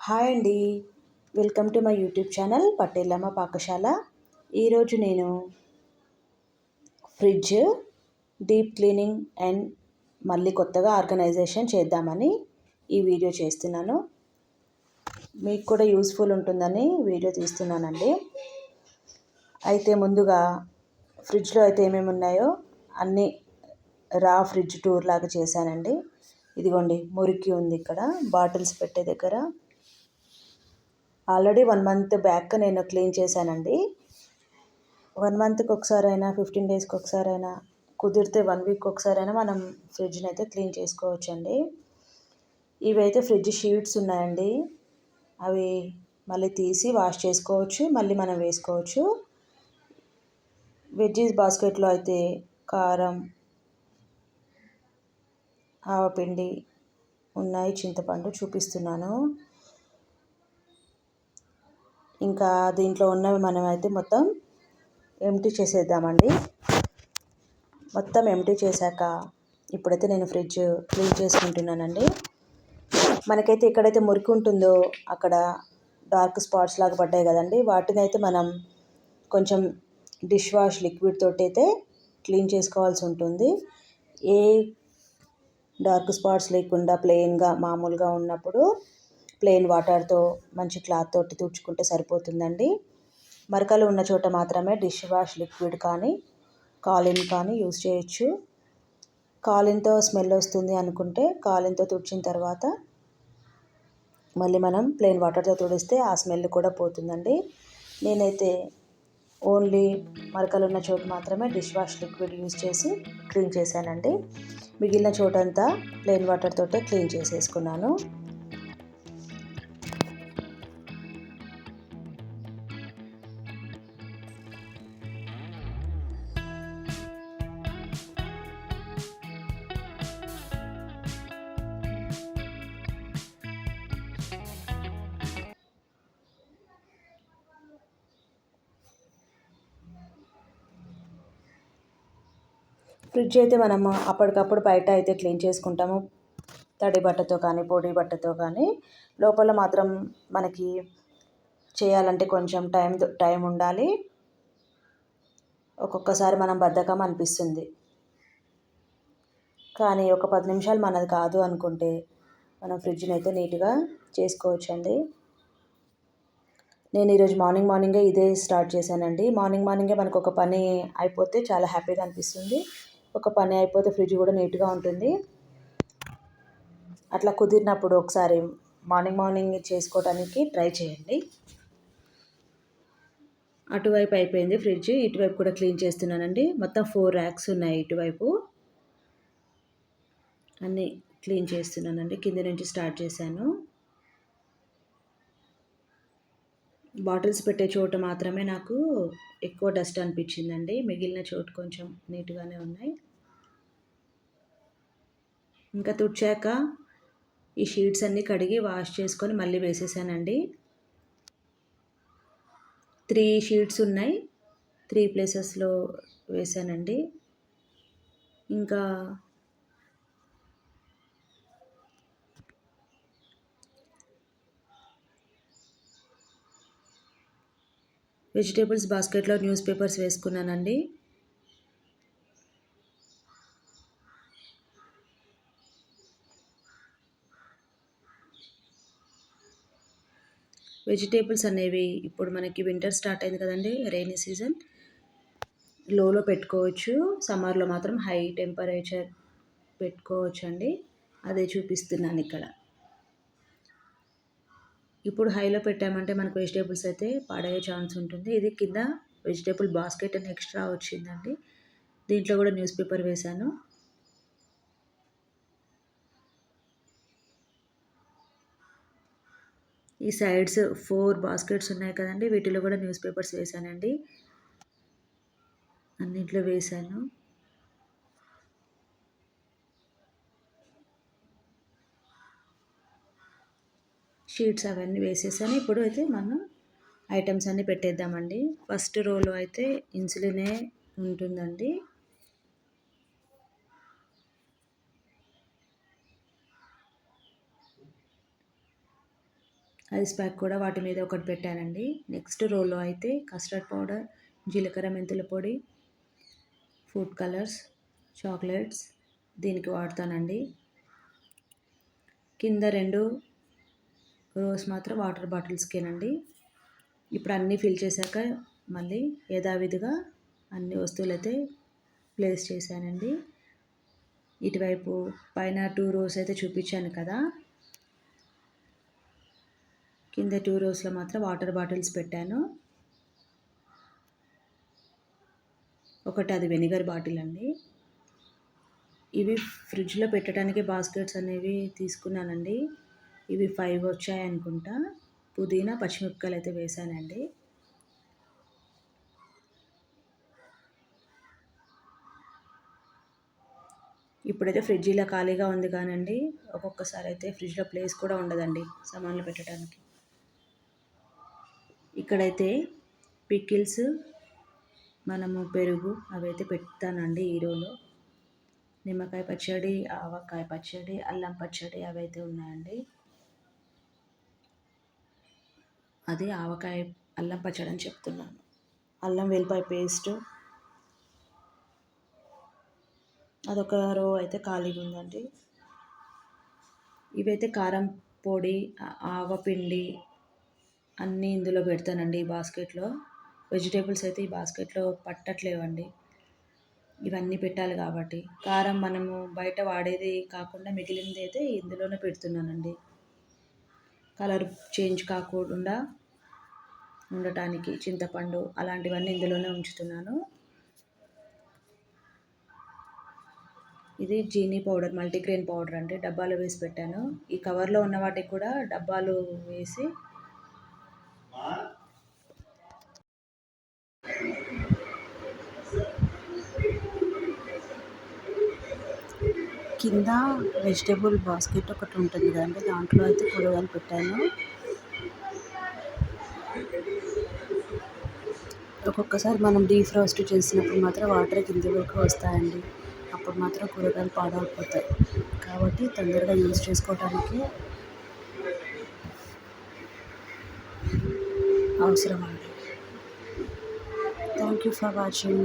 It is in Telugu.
హాయ్ అండి. Welcome to my YouTube channel Pattelamma Pakashala. ఈరోజు నేను ఫ్రిడ్జ్ డీప్ క్లీనింగ్ అండ్ మళ్ళీ కొత్తగా ఆర్గనైజేషన్ చేద్దామని ఈ వీడియో చేస్తున్నాను. మీకు కూడా యూస్ఫుల్ ఉంటుందని వీడియో తీస్తున్నానండి. అయితే ముందుగా ఫ్రిడ్జ్లో అయితే ఏమేమి ఉన్నాయో అన్నీ ఫ్రిడ్జ్ టూర్ లాగా చేశానండి. ఇదిగోండి, మురికి ఉంది ఇక్కడ బాటిల్స్ పెట్టే దగ్గర. ఆల్రెడీ 1 మంత్ బ్యాక్ నేను క్లీన్ చేశానండి. 1 మంత్కి ఒకసారైనా 15 డేస్కి ఒకసారైనా కుదిరితే 1 వీక్ ఒకసారైనా మనం ఫ్రిడ్జ్ని అయితే క్లీన్ చేసుకోవచ్చండి. ఇవైతే ఫ్రిడ్జ్ షీట్స్ ఉన్నాయండి. అవి మళ్ళీ తీసి వాష్ చేసుకోవచ్చు, మళ్ళీ మనం వేసుకోవచ్చు. వెజ్జీస్ బాస్కెట్లో అయితే కారం, ఆవపిండి ఉన్నాయి, చింతపండు చూపిస్తున్నాను. ఇంకా దీంట్లో ఉన్నవి మనమైతే మొత్తం ఎంటీ చేసేద్దామండి. మొత్తం ఎంటీ చేశాక ఇప్పుడైతే నేను ఫ్రిడ్జ్ క్లీన్ చేసుకుంటున్నానండి. మనకైతే ఎక్కడైతే మురికి ఉంటుందో అక్కడ డార్క్ స్పాట్స్ లాగా పడ్డాయి కదండి, వాటిని అయితే మనం కొంచెం డిష్ వాష్ లిక్విడ్ తోటి అయితే క్లీన్ చేసుకోవాల్సి ఉంటుంది. ఏ డార్క్ స్పాట్స్ లేకుండా ప్లెయిన్గా మామూలుగా ఉన్నప్పుడు ప్లెయిన్ వాటర్తో మంచి క్లాత్ తోటి తుడుచుకుంటే సరిపోతుందండి. మరకలు ఉన్న చోట మాత్రమే డిష్ వాష్ లిక్విడ్ కానీ కాలిన్ కానీ యూజ్ చేయొచ్చు. కాలిన్తో స్మెల్ వస్తుంది అనుకుంటే కాలిన్తో తుడిచిన తర్వాత మళ్ళీ మనం ప్లెయిన్ వాటర్తో తుడిస్తే ఆ స్మెల్ కూడా పోతుందండి. నేనైతే ఓన్లీ మరకలు ఉన్న చోటు మాత్రమే డిష్ వాష్ లిక్విడ్ యూజ్ చేసి క్లీన్ చేశానండి. మిగిలిన చోటంతా ప్లెయిన్ వాటర్ తోటే క్లీన్ చేసేసుకున్నాను. ఫ్రిడ్జ్ అయితే మనము అప్పటికప్పుడు బయట అయితే క్లీన్ చేసుకుంటాము, తడి బట్టతో కానీ పొడి బట్టతో కానీ. లోపల మాత్రం మనకి చేయాలంటే కొంచెం టైం ఉండాలి. ఒక్కొక్కసారి మనం బద్ధకం అనిపిస్తుంది, కానీ ఒక 10 నిమిషాలు మనది కాదు అనుకుంటే మనం ఫ్రిడ్జ్ని అయితే నీట్గా చేసుకోవచ్చండి. నేను ఈరోజు మార్నింగే ఇదే స్టార్ట్ చేశానండి. మార్నింగే మనకు ఒక పని అయిపోతే చాలా హ్యాపీగా అనిపిస్తుంది. ఒక పని అయిపోతే ఫ్రిడ్జ్ కూడా నీట్గా ఉంటుంది. అట్లా కుదిరినప్పుడు ఒకసారి మార్నింగ్ చేసుకోవడానికి ట్రై చేయండి. అటువైపు అయిపోయింది ఫ్రిడ్జ్, ఇటువైపు కూడా క్లీన్ చేస్తున్నానండి. మొత్తం 4 ర్యాక్స్ ఉన్నాయి ఇటువైపు, అన్నీ క్లీన్ చేస్తున్నానండి. కింద నుంచి స్టార్ట్ చేశాను. బాటిల్స్ పెట్టే చోట మాత్రమే నాకు ఎక్కువ డస్ట్ అనిపించిందండి, మిగిలిన చోటు కొంచెం నీట్గానే ఉన్నాయి. ఇంకా తుడిచాక ఈ షీట్స్ అన్నీ కడిగి వాష్ చేసుకొని మళ్ళీ వేసేసానండి. 3 షీట్స్ ఉన్నాయి, 3 ప్లేసెస్లో వేసానండి. ఇంకా వెజిటేబుల్స్ బాస్కెట్లో న్యూస్ పేపర్స్ వేసుకున్నానండి. వెజిటేబుల్స్ అనేవి ఇప్పుడు మనకి వింటర్ స్టార్ట్ అయింది కదండి, రైనీ సీజన్. లోలో పెట్టుకోవచ్చు, సమ్మర్లో మాత్రం హై టెంపరేచర్ పెట్టుకోవచ్చు అండి. అదే చూపిస్తున్నాను ఇక్కడ. ఇప్పుడు హైలో పెట్టామంటే మనకు వెజిటేబుల్స్ అయితే పాడయ్యే ఛాన్స్ ఉంటుంది. ఇది కింద వెజిటేబుల్ బాస్కెట్ అని ఎక్స్ట్రా వచ్చిందండి, దీంట్లో కూడా న్యూస్ పేపర్ వేశాను. ఈ సైడ్స్ 4 బాస్కెట్స్ ఉన్నాయి కదండి, వీటిలో కూడా న్యూస్ పేపర్స్ వేశానండి. అన్నింటిలో వేశాను. షీట్స్ అవన్నీ వేసేసాను. ఇప్పుడు అయితే మనం ఐటమ్స్ అన్నీ పెట్టేద్దామండి. ఫస్ట్ రోలో అయితే ఇన్సులినే ఉంటుందండి. ఐస్ ప్యాక్ కూడా వాటి మీద ఒకటి పెట్టానండి. నెక్స్ట్ రోలో అయితే కస్టర్డ్ పౌడర్, జీలకర్ర మెంతుల పొడి, ఫుడ్ కలర్స్, చాక్లెట్స్ దీనికి వాడతానండి. కింద 2 రోస్ మాత్రం వాటర్ బాటిల్స్కేనండి. ఇప్పుడు అన్నీ ఫిల్ చేశాక మళ్ళీ యథావిధిగా అన్ని వస్తువులైతే ప్లేస్ చేశానండి. ఇటువైపు పైన 2 రోస్ అయితే చూపించాను కదా, కింద 2 రోస్లో మాత్రం వాటర్ బాటిల్స్ పెట్టాను. ఒకటి అది వెనిగర్ బాటిల్ అండి. ఇవి ఫ్రిడ్జ్లో పెట్టడానికి బాస్కెట్స్ అనేవి తీసుకున్నానండి. ఇవి 5 వచ్చాయనుకుంటా. పుదీనా, పచ్చిమిరపకాయలు అయితే వేసానండి. ఇప్పుడైతే ఫ్రిడ్జ్ ఇలా ఖాళీగా ఉంది కానండి, ఒక్కొక్కసారి అయితే ఫ్రిడ్జ్లో ప్లేస్ కూడా ఉండదండి సామాన్లు పెట్టడానికి. ఇక్కడైతే పికిల్స్, మనము పెరుగు అవైతే పెడతానండి ఈ రోలో. నిమ్మకాయ పచ్చడి, ఆవకాయ పచ్చడి, అల్లం పచ్చడి అవైతే ఉన్నాయండి. అది ఆవకాయ అల్లం పచ్చడి అని చెప్తున్నాను. అల్లం వెల్లిపాయ పేస్టు అదొక రో అయితే ఖాళీగా ఉందండి. ఇవైతే కారం పొడి, ఆవపిండి అన్నీ ఇందులో పెడతానండి ఈ బాస్కెట్లో. వెజిటేబుల్స్ అయితే ఈ బాస్కెట్లో పట్టట్లేవండి, ఇవన్నీ పెట్టాలి కాబట్టి. కారం మనము బయట వాడేది కాకుండా మిగిలింది అయితే ఇందులోనే పెడుతున్నానండి, కలర్ చేంజ్ కాకుండా ఉండటానికి. చింతపండు అలాంటివన్నీ ఇందులోనే ఉంచుతున్నాను. ఇది జీనీ పౌడర్, మల్టీగ్రెయిన్ పౌడర్ అండి, డబ్బాలో వేసి పెట్టాను. ఈ కవర్లో ఉన్న వాటికి కూడా డబ్బాలు వేసి కింద వెజిటేబుల్ బాస్కెట్ ఒకటి ఉంటుంది కదండి, దాంట్లో అయితే కూరగాయలు పెట్టాను. ఒక్కొక్కసారి మనం డీఫ్రాస్ట్ చేసినప్పుడు మాత్రం వాటర్ కింద వరకు వస్తాయండి, అప్పుడు మాత్రం కూరగాయలు పాడైపోతాయి. కాబట్టి తొందరగా యూజ్ చేసుకోవడానికి అవసరం అండి. Thank you for watching.